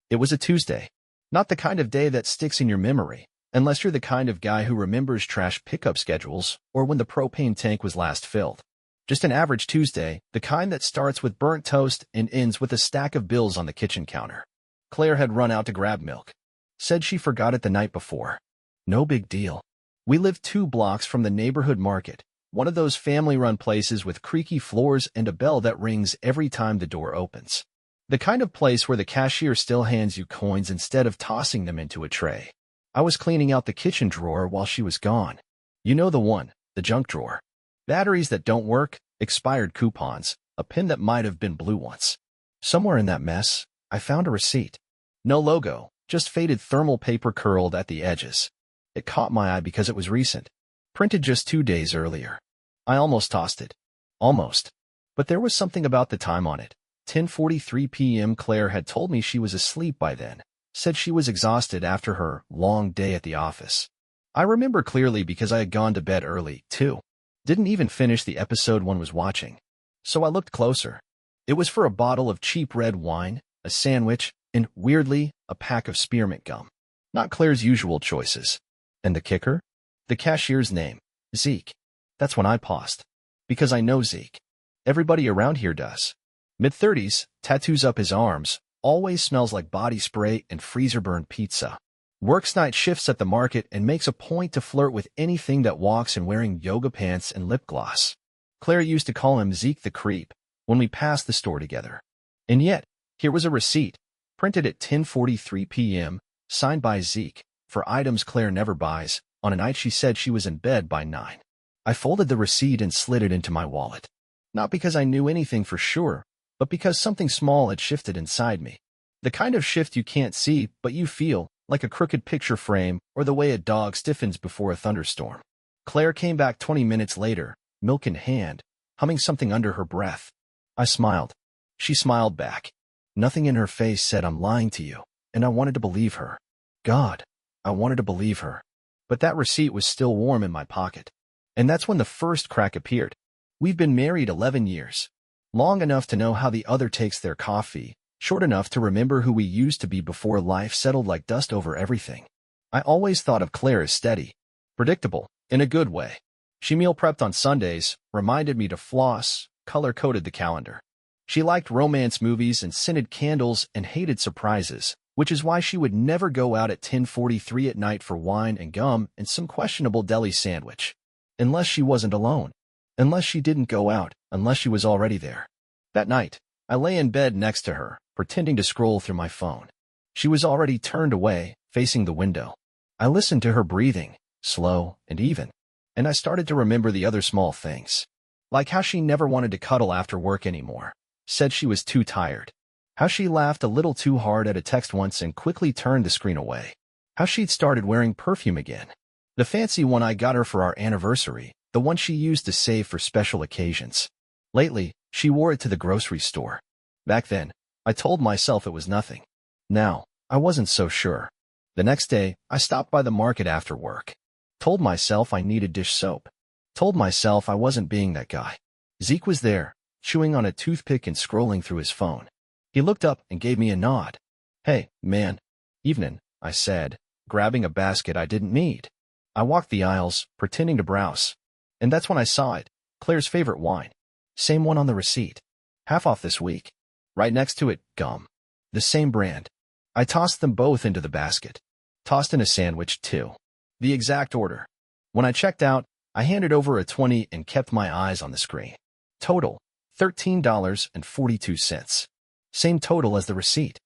It was a Tuesday. Not the kind of day that sticks in your memory, unless you're the kind of guy who remembers trash pickup schedules or when the propane tank was last filled. Just an average Tuesday, the kind that starts with burnt toast and ends with a stack of bills on the kitchen counter. Claire had run out to grab milk. Said she forgot it the night before. No big deal. We lived 2 blocks from the neighborhood market, one of those family-run places with creaky floors and a bell that rings every time the door opens. The kind of place where the cashier still hands you coins instead of tossing them into a tray. I was cleaning out the kitchen drawer while she was gone. You know the one, the junk drawer. Batteries that don't work, expired coupons, a pen that might have been blue once. Somewhere in that mess, I found a receipt. No logo, just faded thermal paper curled at the edges. It caught my eye because it was recent. Printed just 2 days earlier. I almost tossed it. Almost. But there was something about the time on it. 10:43 p.m. Claire had told me she was asleep by then. Said she was exhausted after her long day at the office. I remember clearly because I had gone to bed early, too. Didn't even finish the episode one was watching. So I looked closer. It was for a bottle of cheap red wine, a sandwich, and, weirdly, a pack of spearmint gum. Not Claire's usual choices. And the kicker? The cashier's name. Zeke. That's when I paused. Because I know Zeke. Everybody around here does. Mid-30s, tattoos up his arms, always smells like body spray and freezer-burned pizza. Works night shifts at the market and makes a point to flirt with anything that walks in wearing yoga pants and lip gloss. Claire used to call him Zeke the Creep when we passed the store together. And yet, here was a receipt, printed at 10:43 p.m., signed by Zeke, for items Claire never buys, on a night she said she was in bed by 9. I folded the receipt and slid it into my wallet. Not because I knew anything for sure, but because something small had shifted inside me. The kind of shift you can't see, but you feel, like a crooked picture frame or the way a dog stiffens before a thunderstorm. Claire came back 20 minutes later, milk in hand, humming something under her breath. I smiled. She smiled back. Nothing in her face said I'm lying to you, and I wanted to believe her. God, I wanted to believe her. But that receipt was still warm in my pocket. And that's when the first crack appeared. We've been married 11 years. Long enough to know how the other takes their coffee, short enough to remember who we used to be before life settled like dust over everything. I always thought of Claire as steady, predictable, in a good way. She meal prepped on Sundays, reminded me to floss, color-coded the calendar. She liked romance movies and scented candles and hated surprises, which is why she would never go out at 10:43 at night for wine and gum and some questionable deli sandwich. Unless she wasn't alone. Unless she didn't go out, unless she was already there. That night, I lay in bed next to her, pretending to scroll through my phone. She was already turned away, facing the window. I listened to her breathing, slow and even, and I started to remember the other small things. Like how she never wanted to cuddle after work anymore. Said she was too tired. How she laughed a little too hard at a text once and quickly turned the screen away. How she'd started wearing perfume again. The fancy one I got her for our anniversary, the one she used to save for special occasions. Lately, she wore it to the grocery store. Back then, I told myself it was nothing. Now, I wasn't so sure. The next day, I stopped by the market after work. Told myself I needed dish soap. Told myself I wasn't being that guy. Zeke was there, chewing on a toothpick and scrolling through his phone. He looked up and gave me a nod. Hey, man. Evening, I said, grabbing a basket I didn't need. I walked the aisles, pretending to browse. And that's when I saw it, Claire's favorite wine. Same one on the receipt. Half off this week. Right next to it, gum. The same brand. I tossed them both into the basket. Tossed in a sandwich, too. The exact order. When I checked out, I handed over a 20 and kept my eyes on the screen. Total, $13.42. Same total as the receipt.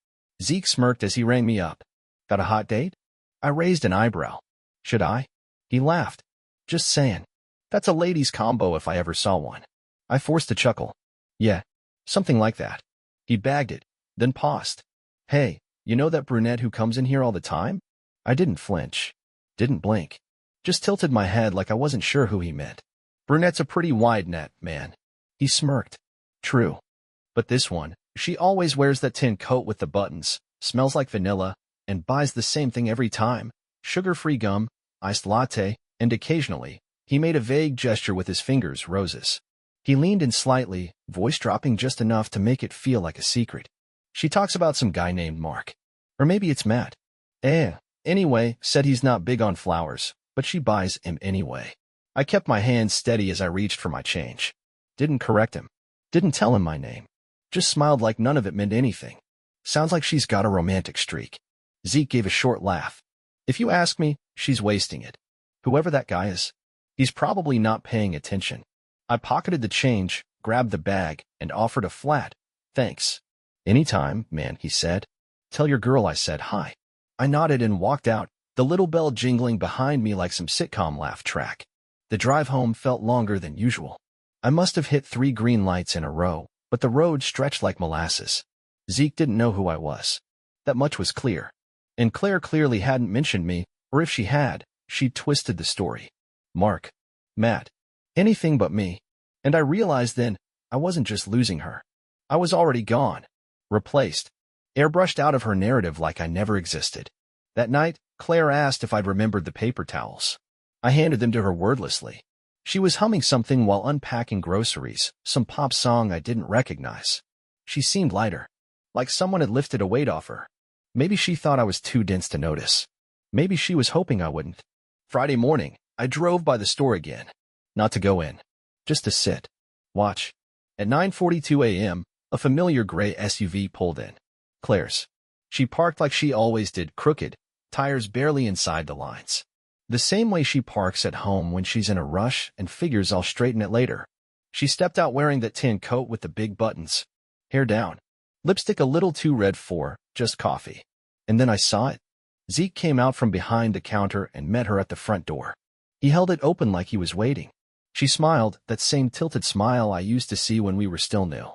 Zeke smirked as he rang me up. Got a hot date? I raised an eyebrow. Should I? He laughed. Just saying. That's a ladies' combo if I ever saw one. I forced a chuckle. Yeah, something like that. He bagged it, then paused. Hey, you know that brunette who comes in here all the time? I didn't flinch. Didn't blink. Just tilted my head like I wasn't sure who he meant. Brunette's a pretty wide net, man. He smirked. True. But this one, she always wears that tin coat with the buttons, smells like vanilla, and buys the same thing every time. Sugar-free gum, iced latte, and occasionally, he made a vague gesture with his fingers, roses. He leaned in slightly, voice dropping just enough to make it feel like a secret. She talks about some guy named Mark. Or maybe it's Matt. Anyway, said he's not big on flowers, but she buys him anyway. I kept my hand steady as I reached for my change. Didn't correct him. Didn't tell him my name. Just smiled like none of it meant anything. Sounds like she's got a romantic streak. Zeke gave a short laugh. If you ask me, she's wasting it. Whoever that guy is, he's probably not paying attention. I pocketed the change, grabbed the bag, and offered a flat. Thanks. Anytime, man, he said. Tell your girl I said hi. I nodded and walked out, the little bell jingling behind me like some sitcom laugh track. The drive home felt longer than usual. I must have hit 3 green lights in a row, but the road stretched like molasses. Zeke didn't know who I was. That much was clear. And Claire clearly hadn't mentioned me, or if she had, she'd twisted the story. Mark. Matt. Anything but me. And I realized then, I wasn't just losing her. I was already gone. Replaced. Airbrushed out of her narrative like I never existed. That night, Claire asked if I'd remembered the paper towels. I handed them to her wordlessly. She was humming something while unpacking groceries, some pop song I didn't recognize. She seemed lighter, like someone had lifted a weight off her. Maybe she thought I was too dense to notice. Maybe she was hoping I wouldn't. Friday morning, I drove by the store again. Not to go in. Just to sit. Watch. At 9:42 a.m., a familiar gray SUV pulled in. Claire's. She parked like she always did, crooked, tires barely inside the lines. The same way she parks at home when she's in a rush and figures I'll straighten it later. She stepped out wearing that tan coat with the big buttons. Hair down. Lipstick a little too red for just coffee. And then I saw it. Zeke came out from behind the counter and met her at the front door. He held it open like he was waiting. She smiled, that same tilted smile I used to see when we were still new.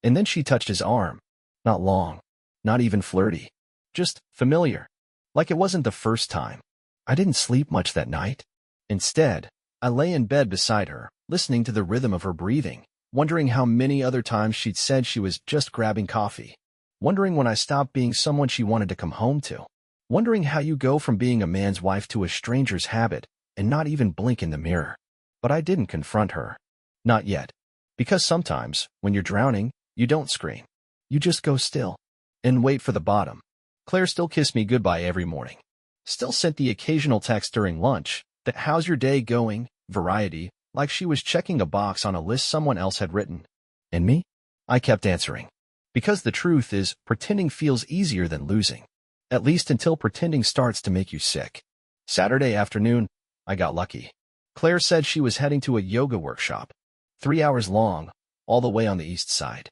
And then she touched his arm. Not long. Not even flirty. Just familiar. Like it wasn't the first time. I didn't sleep much that night. Instead, I lay in bed beside her, listening to the rhythm of her breathing, wondering how many other times she'd said she was just grabbing coffee. Wondering when I stopped being someone she wanted to come home to. Wondering how you go from being a man's wife to a stranger's habit and not even blink in the mirror. But I didn't confront her. Not yet. Because sometimes, when you're drowning, you don't scream. You just go still. And wait for the bottom. Claire still kissed me goodbye every morning. Still sent the occasional text during lunch that how's your day going, variety, like she was checking a box on a list someone else had written. And me? I kept answering. Because the truth is, pretending feels easier than losing. At least until pretending starts to make you sick. Saturday afternoon, I got lucky. Claire said she was heading to a yoga workshop. 3 hours long, all the way on the east side.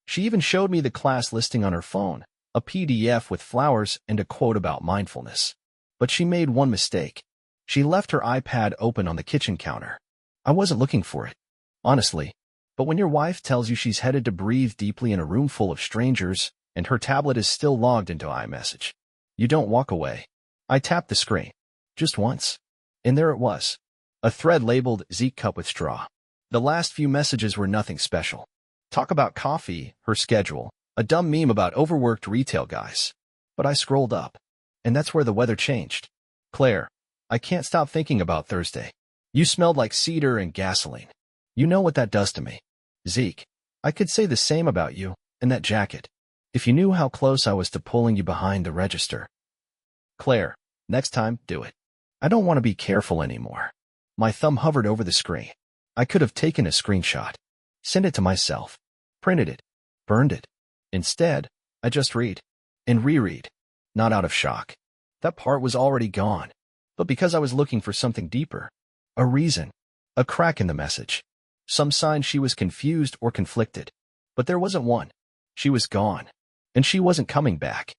She even showed me the class listing on her phone, a PDF with flowers and a quote about mindfulness. But she made one mistake. She left her iPad open on the kitchen counter. I wasn't looking for it, honestly. But when your wife tells you she's headed to breathe deeply in a room full of strangers and her tablet is still logged into iMessage, you don't walk away. I tapped the screen. Just once. And there it was. A thread labeled Zeke cup with straw. The last few messages were nothing special. Talk about coffee, her schedule, a dumb meme about overworked retail guys. But I scrolled up. And that's where the weather changed. Claire, I can't stop thinking about Thursday. You smelled like cedar and gasoline. You know what that does to me. Zeke, I could say the same about you and that jacket. If you knew how close I was to pulling you behind the register. Claire, next time, do it. I don't want to be careful anymore. My thumb hovered over the screen. I could have taken a screenshot. Sent it to myself. Printed it. Burned it. Instead, I just read. And reread. Not out of shock. That part was already gone. But because I was looking for something deeper. A reason. A crack in the message. Some sign she was confused or conflicted. But there wasn't one. She was gone. And she wasn't coming back.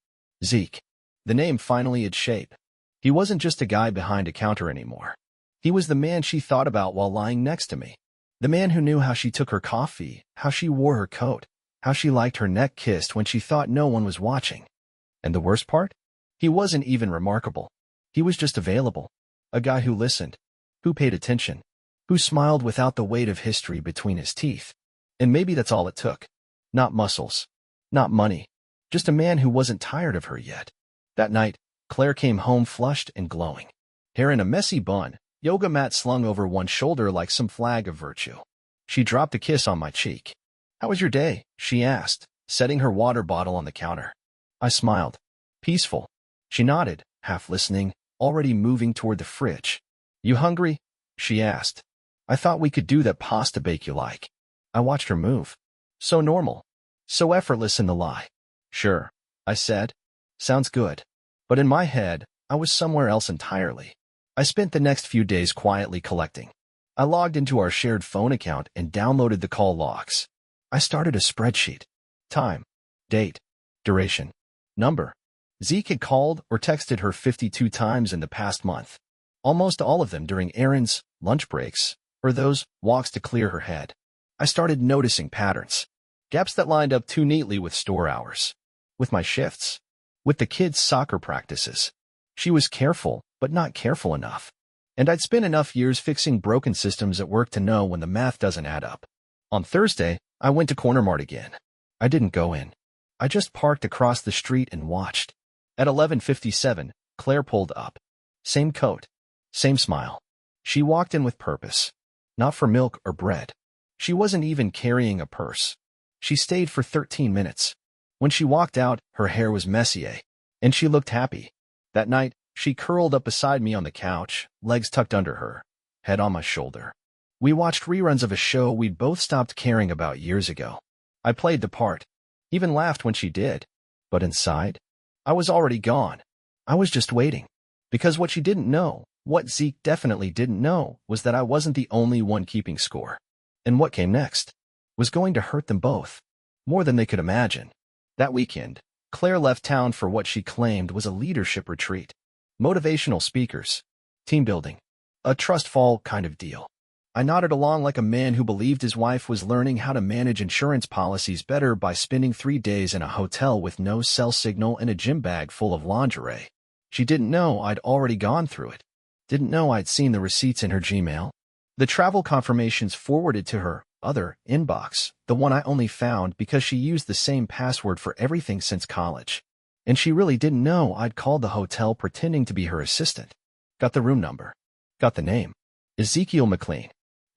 Zeke. The name finally had shape. He wasn't just a guy behind a counter anymore. He was the man she thought about while lying next to me. The man who knew how she took her coffee, how she wore her coat, how she liked her neck kissed when she thought no one was watching. And the worst part? He wasn't even remarkable. He was just available. A guy who listened, who paid attention, who smiled without the weight of history between his teeth. And maybe that's all it took. Not muscles. Not money. Just a man who wasn't tired of her yet. That night, Claire came home flushed and glowing. Hair in a messy bun, yoga mat slung over one shoulder like some flag of virtue. She dropped a kiss on my cheek. How was your day? She asked, setting her water bottle on the counter. I smiled. Peaceful. She nodded, half listening, already moving toward the fridge. You hungry? She asked. I thought we could do that pasta bake you like. I watched her move. So normal. So effortless in the lie. Sure, I said. Sounds good. But in my head, I was somewhere else entirely. I spent the next few days quietly collecting. I logged into our shared phone account and downloaded the call logs. I started a spreadsheet. Time, date, duration, number. Zeke had called or texted her 52 times in the past month. Almost all of them during errands, lunch breaks, or those walks to clear her head. I started noticing patterns. Gaps that lined up too neatly with store hours. With my shifts. With the kids' soccer practices. She was careful, but not careful enough. And I'd spent enough years fixing broken systems at work to know when the math doesn't add up. On Thursday, I went to Corner Mart again. I didn't go in. I just parked across the street and watched. At 11:57, Claire pulled up. Same coat. Same smile. She walked in with purpose. Not for milk or bread. She wasn't even carrying a purse. She stayed for 13 minutes. When she walked out, her hair was messier, and she looked happy. That night, she curled up beside me on the couch, legs tucked under her, head on my shoulder. We watched reruns of a show we'd both stopped caring about years ago. I played the part, even laughed when she did. But inside, I was already gone. I was just waiting. Because what she didn't know, what Zeke definitely didn't know, was that I wasn't the only one keeping score. And what came next was going to hurt them both, more than they could imagine. That weekend, Claire left town for what she claimed was a leadership retreat. Motivational speakers, team building, a trust fall kind of deal. I nodded along like a man who believed his wife was learning how to manage insurance policies better by spending 3 days in a hotel with no cell signal and a gym bag full of lingerie. She didn't know I'd already gone through it. Didn't know I'd seen the receipts in her Gmail. The travel confirmations forwarded to her other inbox, the one I only found because she used the same password for everything since college. And she really didn't know I'd called the hotel pretending to be her assistant. Got the room number. Got the name. Ezekiel McLean.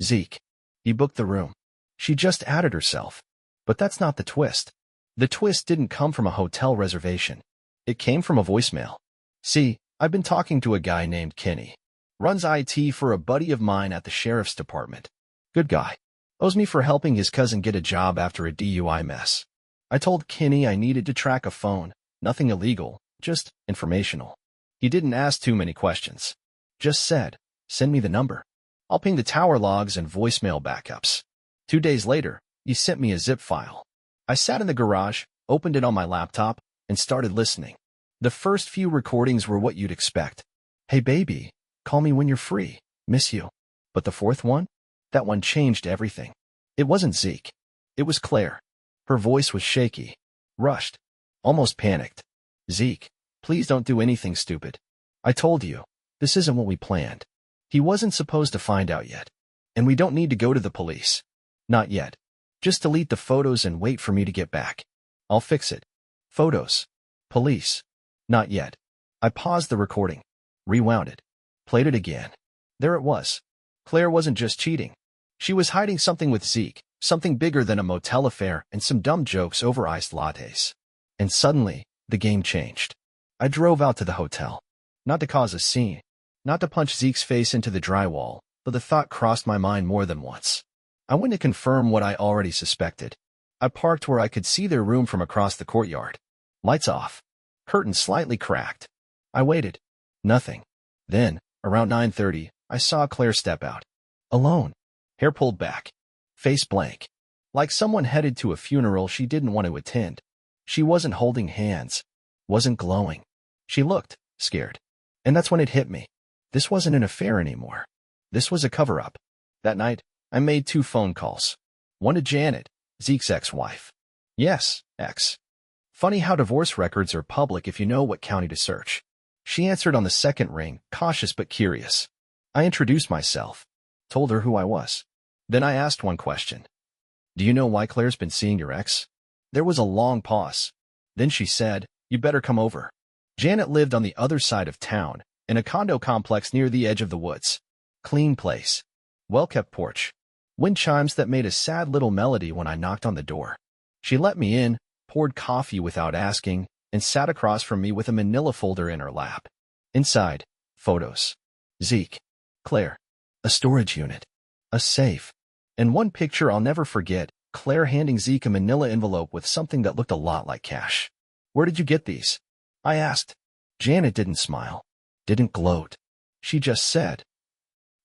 Zeke. He booked the room. She just added herself. But that's not the twist. The twist didn't come from a hotel reservation. It came from a voicemail. See, I've been talking to a guy named Kenny. Runs IT for a buddy of mine at the sheriff's department. Good guy. Owes me for helping his cousin get a job after a DUI mess. I told Kenny I needed to track a phone. Nothing illegal, just informational. He didn't ask too many questions. Just said, send me the number. I'll ping the tower logs and voicemail backups. 2 days later, he sent me a zip file. I sat in the garage, opened it on my laptop, and started listening. The first few recordings were what you'd expect. Hey baby, call me when you're free, miss you. But the fourth one? That one changed everything. It wasn't Zeke. It was Claire. Her voice was shaky, rushed, almost panicked. Zeke, please don't do anything stupid. I told you, this isn't what we planned. He wasn't supposed to find out yet. And we don't need to go to the police. Not yet. Just delete the photos and wait for me to get back. I'll fix it. Photos. Police. Not yet. I paused the recording. Rewound it. Played it again. There it was. Claire wasn't just cheating. She was hiding something with Zeke, something bigger than a motel affair and some dumb jokes over iced lattes. And suddenly, the game changed. I drove out to the hotel. Not to cause a scene. Not to punch Zeke's face into the drywall, but the thought crossed my mind more than once. I went to confirm what I already suspected. I parked where I could see their room from across the courtyard. Lights off. Curtains slightly cracked. I waited. Nothing. Then, around 9:30, I saw Claire step out. Alone. Hair pulled back. Face blank. Like someone headed to a funeral she didn't want to attend. She wasn't holding hands. Wasn't glowing. She looked scared. And that's when it hit me. This wasn't an affair anymore. This was a cover-up. That night, I made 2 phone calls. One to Janet, Zeke's ex-wife. Yes, ex. Funny how divorce records are public if you know what county to search. She answered on the second ring, cautious but curious. I introduced myself. Told her who I was. Then I asked one question. Do you know why Claire's been seeing your ex? There was a long pause. Then she said, you better come over. Janet lived on the other side of town, in a condo complex near the edge of the woods. Clean place. Well-kept porch. Wind chimes that made a sad little melody when I knocked on the door. She let me in, poured coffee without asking, and sat across from me with a manila folder in her lap. Inside, photos. Zeke. Claire. A storage unit. A safe. And one picture I'll never forget, Claire handing Zeke a manila envelope with something that looked a lot like cash. "Where did you get these?" I asked. Janet didn't smile. Didn't gloat. She just said,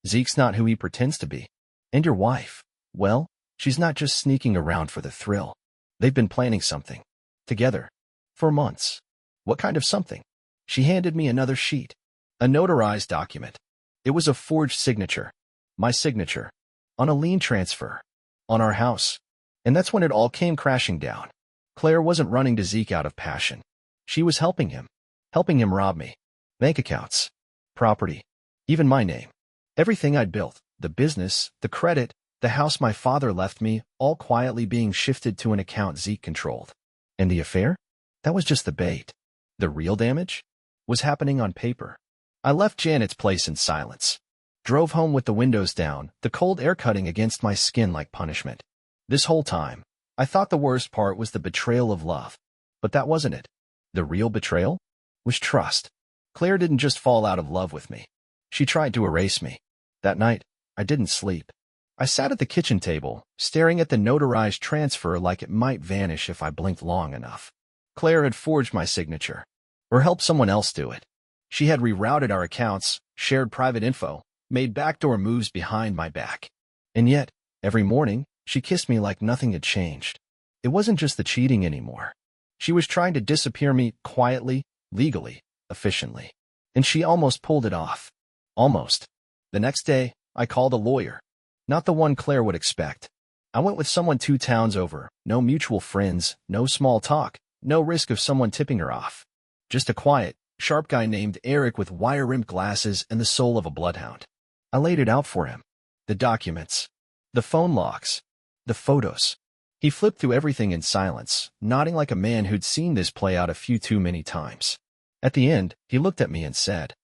"Zeke's not who he pretends to be. And your wife, well, she's not just sneaking around for the thrill. They've been planning something. Together. For months." "What kind of something?" She handed me another sheet. A notarized document. It was a forged signature. My signature. On a lien transfer. On our house. And that's when it all came crashing down. Claire wasn't running to Zeke out of passion. She was helping him. Helping him rob me. Bank accounts. Property. Even my name. Everything I'd built. The business, the credit, the house my father left me, all quietly being shifted to an account Zeke controlled. And the affair? That was just the bait. The real damage? Was happening on paper. I left Janet's place in silence. Drove home with the windows down, the cold air cutting against my skin like punishment. This whole time, I thought the worst part was the betrayal of love. But that wasn't it. The real betrayal? Was trust. Claire didn't just fall out of love with me. She tried to erase me. That night, I didn't sleep. I sat at the kitchen table, staring at the notarized transfer like it might vanish if I blinked long enough. Claire had forged my signature. Or helped someone else do it. She had rerouted our accounts, shared private info, made backdoor moves behind my back. And yet, every morning, she kissed me like nothing had changed. It wasn't just the cheating anymore. She was trying to disappear me quietly, legally, efficiently. And she almost pulled it off. Almost. The next day, I called a lawyer. Not the one Claire would expect. I went with someone 2 towns over, no mutual friends, no small talk, no risk of someone tipping her off. Just a quiet, sharp guy named Eric with wire-rimmed glasses and the soul of a bloodhound. I laid it out for him. The documents. The phone logs. The photos. He flipped through everything in silence, nodding like a man who'd seen this play out a few too many times. At the end, he looked at me and said,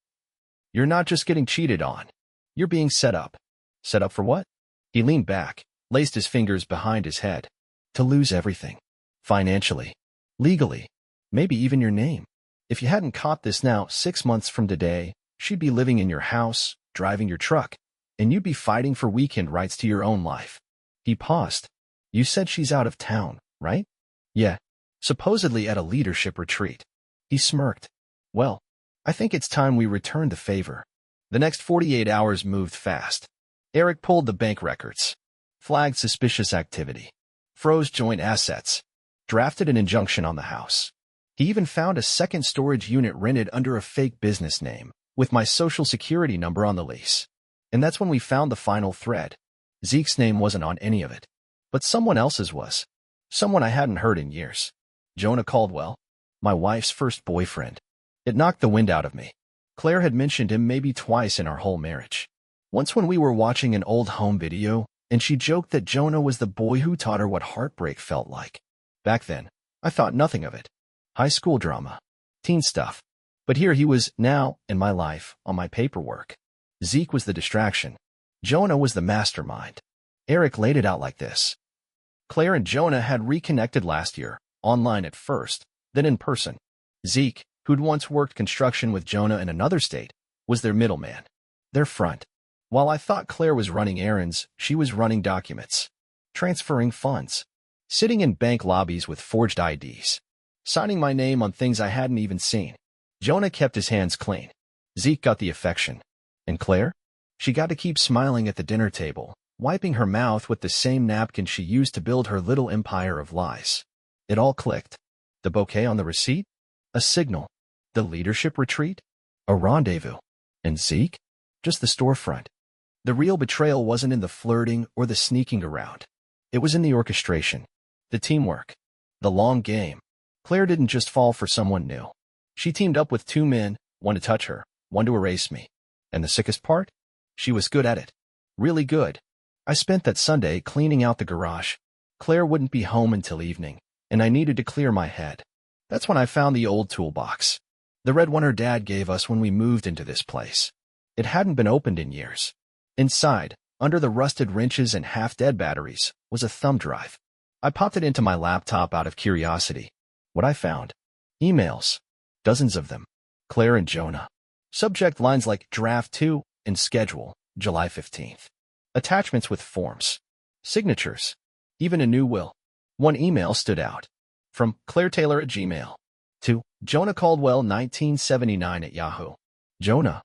"You're not just getting cheated on. You're being set up." Set up for what? He leaned back, laced his fingers behind his head. To lose everything. Financially. Legally. Maybe even your name. If you hadn't caught this now, 6 months from today, she'd be living in your house, driving your truck, and you'd be fighting for weekend rights to your own life. He paused. "You said she's out of town, right?" "Yeah. Supposedly at a leadership retreat." He smirked. "Well, I think it's time we return the favor." The next 48 hours moved fast. Eric pulled the bank records, flagged suspicious activity, froze joint assets, drafted an injunction on the house. He even found a second storage unit rented under a fake business name, with my social security number on the lease. And that's when we found the final thread. Zeke's name wasn't on any of it, but someone else's was. Someone I hadn't heard in years. Jonah Caldwell, my wife's first boyfriend. It knocked the wind out of me. Claire had mentioned him maybe twice in our whole marriage. Once when we were watching an old home video, and she joked that Jonah was the boy who taught her what heartbreak felt like. Back then, I thought nothing of it. High school drama. Teen stuff. But here he was now, in my life, on my paperwork. Zeke was the distraction. Jonah was the mastermind. Eric laid it out like this. Claire and Jonah had reconnected last year, online at first, then in person. Zeke, who'd once worked construction with Jonah in another state, was their middleman. Their front. While I thought Claire was running errands, she was running documents. Transferring funds. Sitting in bank lobbies with forged IDs. Signing my name on things I hadn't even seen. Jonah kept his hands clean. Zeke got the affection. And Claire? She got to keep smiling at the dinner table, wiping her mouth with the same napkin she used to build her little empire of lies. It all clicked. The bouquet on the receipt? A signal. The leadership retreat? A rendezvous. And Zeke? Just the storefront. The real betrayal wasn't in the flirting or the sneaking around. It was in the orchestration. The teamwork. The long game. Claire didn't just fall for someone new. She teamed up with 2 men, one to touch her, one to erase me. And the sickest part? She was good at it. Really good. I spent that Sunday cleaning out the garage. Claire wouldn't be home until evening, and I needed to clear my head. That's when I found the old toolbox. The red one her dad gave us when we moved into this place. It hadn't been opened in years. Inside, under the rusted wrenches and half-dead batteries, was a thumb drive. I popped it into my laptop out of curiosity. What I found? Emails. Dozens of them. Claire and Jonah. Subject lines like Draft 2 and Schedule, July 15th. Attachments with forms. Signatures. Even a new will. One email stood out. From Claire Taylor at Gmail. To Jonah Caldwell 1979 at Yahoo. Jonah.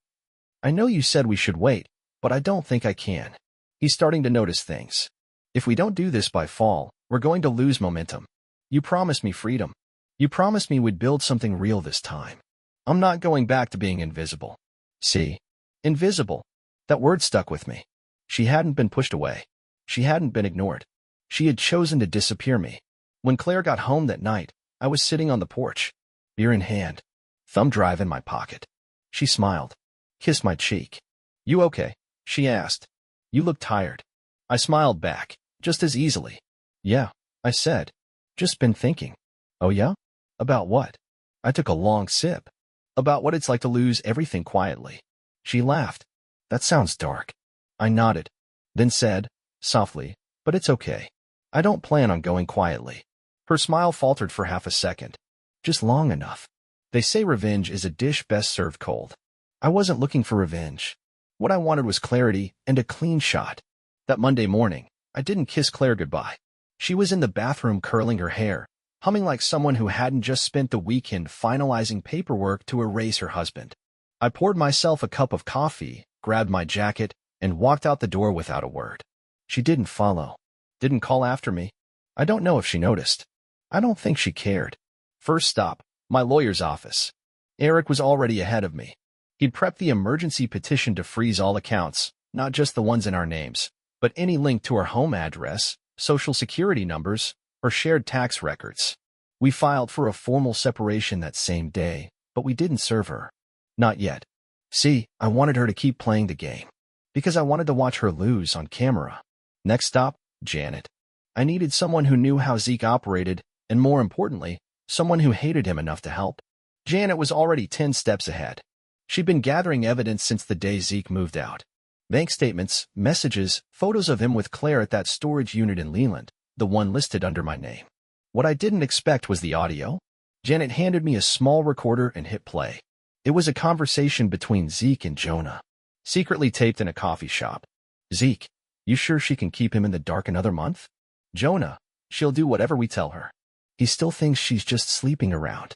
I know you said we should wait, but I don't think I can. He's starting to notice things. If we don't do this by fall, we're going to lose momentum. You promised me freedom. You promised me we'd build something real this time. I'm not going back to being invisible. See? Invisible. That word stuck with me. She hadn't been pushed away. She hadn't been ignored. She had chosen to disappear me. When Claire got home that night, I was sitting on the porch, beer in hand, thumb drive in my pocket. She smiled, kissed my cheek. You okay? She asked. You look tired. I smiled back, just as easily. Yeah, I said. Just been thinking. Oh yeah? About what? I took a long sip. About what it's like to lose everything quietly. She laughed. That sounds dark. I nodded, then said, softly, but it's okay. I don't plan on going quietly. Her smile faltered for half a second. Just long enough. They say revenge is a dish best served cold. I wasn't looking for revenge. What I wanted was clarity and a clean shot. That Monday morning, I didn't kiss Claire goodbye. She was in the bathroom curling her hair, humming like someone who hadn't just spent the weekend finalizing paperwork to erase her husband. I poured myself a cup of coffee, grabbed my jacket, and walked out the door without a word. She didn't follow. Didn't call after me. I don't know if she noticed. I don't think she cared. First stop, my lawyer's office. Eric was already ahead of me. He'd prepped the emergency petition to freeze all accounts, not just the ones in our names, but any link to our home address, social security numbers, or shared tax records. We filed for a formal separation that same day, but we didn't serve her. Not yet. See, I wanted her to keep playing the game, because I wanted to watch her lose on camera. Next stop, Janet. I needed someone who knew how Zeke operated, and more importantly, someone who hated him enough to help. Janet was already 10 steps ahead. She'd been gathering evidence since the day Zeke moved out. Bank statements, messages, photos of him with Claire at that storage unit in Leland, the one listed under my name. What I didn't expect was the audio. Janet handed me a small recorder and hit play. It was a conversation between Zeke and Jonah, secretly taped in a coffee shop. Zeke, you sure she can keep him in the dark another month? Jonah, she'll do whatever we tell her. He still thinks she's just sleeping around.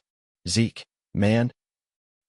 Zeke, man,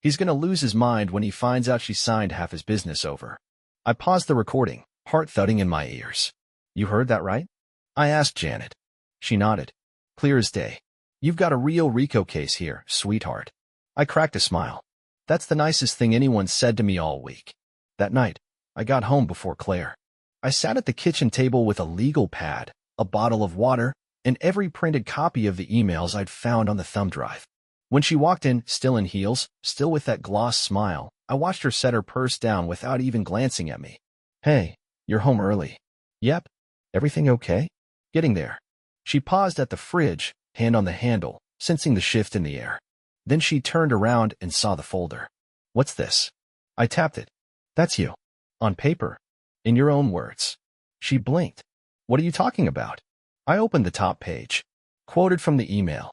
he's gonna lose his mind when he finds out she signed half his business over. I paused the recording, heart thudding in my ears. You heard that right? I asked Janet. She nodded. Clear as day. You've got a real RICO case here, sweetheart. I cracked a smile. That's the nicest thing anyone said to me all week. That night, I got home before Claire. I sat at the kitchen table with a legal pad, a bottle of water, and every printed copy of the emails I'd found on the thumb drive. When she walked in, still in heels, still with that gloss smile, I watched her set her purse down without even glancing at me. Hey, you're home early. Yep. Everything okay? Getting there. She paused at the fridge, hand on the handle, sensing the shift in the air. Then she turned around and saw the folder. What's this? I tapped it. That's you. On paper. In your own words. She blinked. What are you talking about? I opened the top page. Quoted from the email.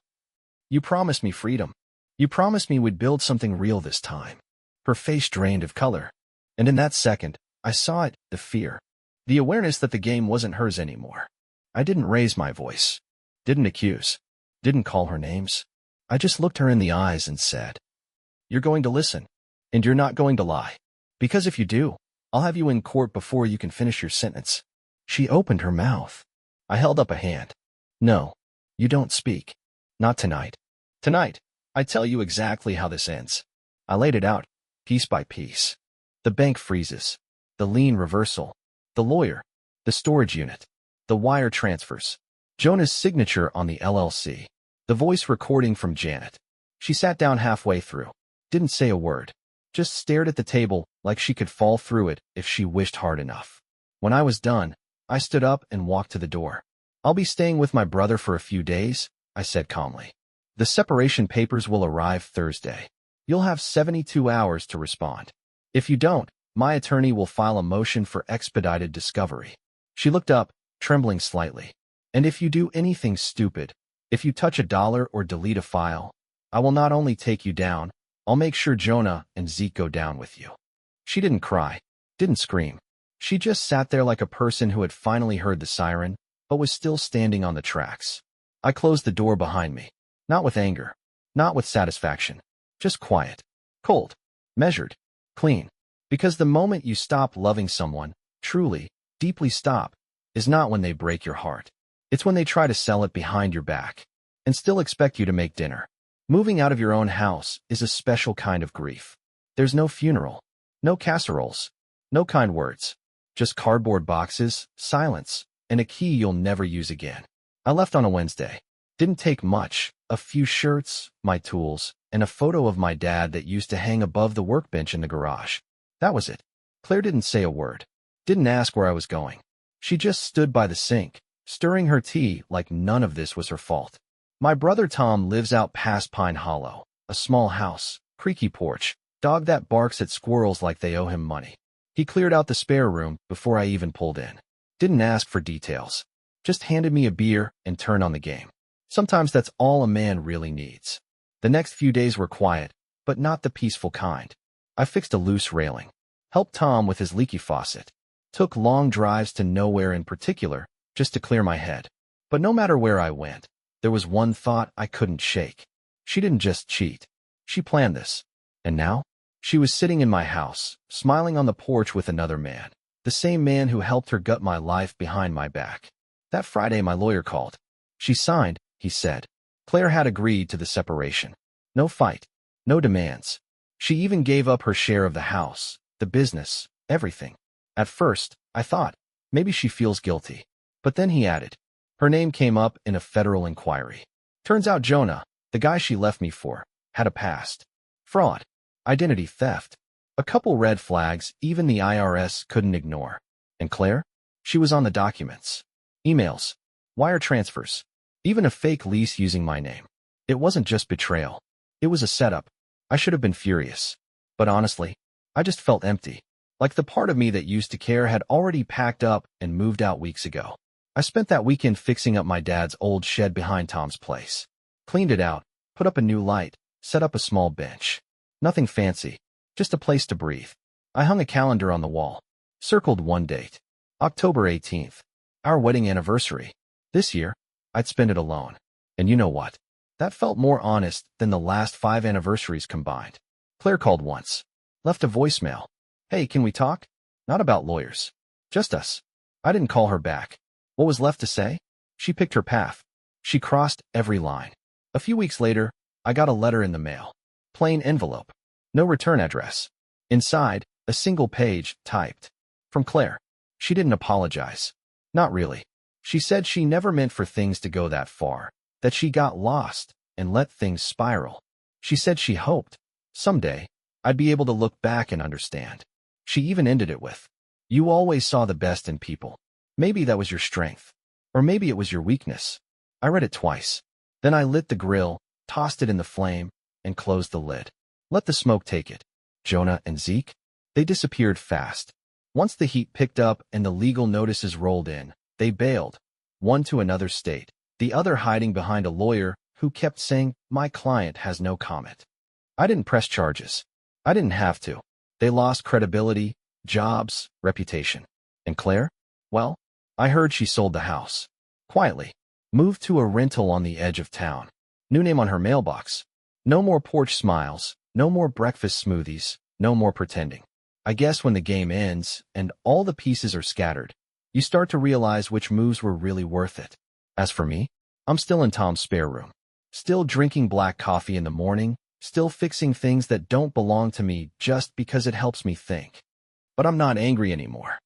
You promised me freedom. You promised me we'd build something real this time. Her face drained of color. And in that second, I saw it, the fear. The awareness that the game wasn't hers anymore. I didn't raise my voice. Didn't accuse. Didn't call her names. I just looked her in the eyes and said, You're going to listen. And you're not going to lie. Because if you do, I'll have you in court before you can finish your sentence. She opened her mouth. I held up a hand. No, you don't speak. Not tonight. Tonight, I tell you exactly how this ends. I laid it out, piece by piece. The bank freezes. The lien reversal. The lawyer. The storage unit. The wire transfers. Jonah's signature on the LLC. The voice recording from Janet. She sat down halfway through. Didn't say a word. Just stared at the table like she could fall through it if she wished hard enough. When I was done, I stood up and walked to the door. I'll be staying with my brother for a few days, I said calmly. The separation papers will arrive Thursday. You'll have 72 hours to respond. If you don't, my attorney will file a motion for expedited discovery. She looked up, trembling slightly. And if you do anything stupid, if you touch a dollar or delete a file, I will not only take you down, I'll make sure Jonah and Zeke go down with you. She didn't cry, didn't scream. She just sat there like a person who had finally heard the siren, but was still standing on the tracks. I closed the door behind me, not with anger, not with satisfaction, just quiet, cold, measured, clean. Because the moment you stop loving someone, truly, deeply stop, is not when they break your heart. It's when they try to sell it behind your back and still expect you to make dinner. Moving out of your own house is a special kind of grief. There's no funeral, no casseroles, no kind words, just cardboard boxes, silence, and a key you'll never use again. I left on a Wednesday. Didn't take much, a few shirts, my tools, and a photo of my dad that used to hang above the workbench in the garage. That was it. Claire didn't say a word, didn't ask where I was going. She just stood by the sink, stirring her tea like none of this was her fault. My brother Tom lives out past Pine Hollow, a small house, creaky porch, dog that barks at squirrels like they owe him money. He cleared out the spare room before I even pulled in. Didn't ask for details, just handed me a beer and turned on the game. Sometimes that's all a man really needs. The next few days were quiet, but not the peaceful kind. I fixed a loose railing, helped Tom with his leaky faucet, took long drives to nowhere in particular, just to clear my head. But no matter where I went, there was one thought I couldn't shake. She didn't just cheat. She planned this. And now? She was sitting in my house, smiling on the porch with another man, the same man who helped her gut my life behind my back. That Friday my lawyer called. She signed, he said. Claire had agreed to the separation. No fight, no demands. She even gave up her share of the house, the business, everything. At first, I thought, maybe she feels guilty. But then he added, her name came up in a federal inquiry. Turns out Jonah, the guy she left me for, had a past. Fraud. Identity theft. A couple red flags even the IRS couldn't ignore. And Claire? She was on the documents. Emails. Wire transfers. Even a fake lease using my name. It wasn't just betrayal. It was a setup. I should have been furious. But honestly, I just felt empty. Like the part of me that used to care had already packed up and moved out weeks ago. I spent that weekend fixing up my dad's old shed behind Tom's place. Cleaned it out, put up a new light, set up a small bench. Nothing fancy, just a place to breathe. I hung a calendar on the wall, circled one date. October 18th, our wedding anniversary. This year, I'd spend it alone. And you know what? That felt more honest than the last 5 anniversaries combined. Claire called once, left a voicemail. Hey, can we talk? Not about lawyers. Just us. I didn't call her back. What was left to say? She picked her path. She crossed every line. A few weeks later, I got a letter in the mail. Plain envelope. No return address. Inside, a single page, typed. From Claire. She didn't apologize. Not really. She said she never meant for things to go that far, that she got lost and let things spiral. She said she hoped, someday, I'd be able to look back and understand. She even ended it with, you always saw the best in people. Maybe that was your strength. Or maybe it was your weakness. I read it twice. Then I lit the grill, tossed it in the flame, and closed the lid. Let the smoke take it. Jonah and Zeke? They disappeared fast. Once the heat picked up and the legal notices rolled in, they bailed. One to another state, the other hiding behind a lawyer who kept saying, my client has no comment. I didn't press charges. I didn't have to. They lost credibility, jobs, reputation. And Claire? Well, I heard she sold the house. Quietly. Moved to a rental on the edge of town. New name on her mailbox. No more porch smiles, no more breakfast smoothies, no more pretending. I guess when the game ends and all the pieces are scattered, you start to realize which moves were really worth it. As for me, I'm still in Tom's spare room. Still drinking black coffee in the morning, still fixing things that don't belong to me just because it helps me think. But I'm not angry anymore.